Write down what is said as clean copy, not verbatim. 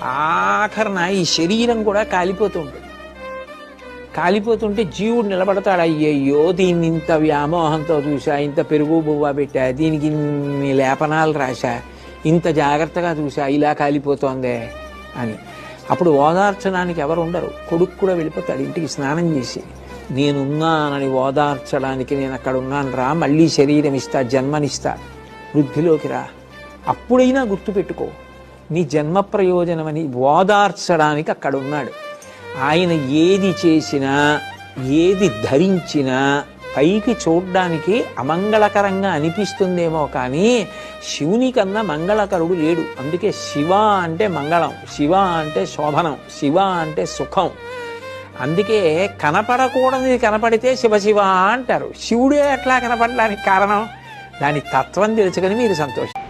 ఆఖరణ ఈ శరీరం కూడా కాలిపోతూ ఉంటుంది. కాలిపోతుంటే జీవుడు నిలబడతాడు, అయ్యయ్యో దీన్ని ఇంత వ్యామోహంతో చూసా, ఇంత పెరుగు బువ్వ పెట్టా, దీనికి ఇన్ని లేపనాలు రాశా, ఇంత జాగ్రత్తగా చూసా, ఇలా కాలిపోతోందే అని. అప్పుడు ఓదార్చడానికి ఎవరు ఉండరు. కొడుకు కూడా వెళ్ళిపోతాడు ఇంటికి స్నానం చేసి, నేనున్నానని ఓదార్చడానికి నేను అక్కడ ఉన్నాను రా, మళ్ళీ శరీరం ఇస్తా, జన్మనిస్తా, వృద్ధిలోకి రా, అప్పుడైనా గుర్తుపెట్టుకో నీ జన్మ ప్రయోజనమని ఓదార్చడానికి అక్కడ ఉన్నాడు. ఆయన ఏది చేసినా ఏది ధరించినా పైకి చూడ్డానికి అమంగళకరంగా అనిపిస్తుందేమో కానీ శివుని కన్నా మంగళకరుడు లేడు. అందుకే శివ అంటే మంగళం, శివ అంటే శోభనం, శివ అంటే సుఖం. అందుకే కనపడకూడనిది కనపడితే శివ అంటారు. శివుడే ఎట్లా కనపడడానికి కారణం? దాని తత్వం తెలుసుకొని మీరు సంతోషం.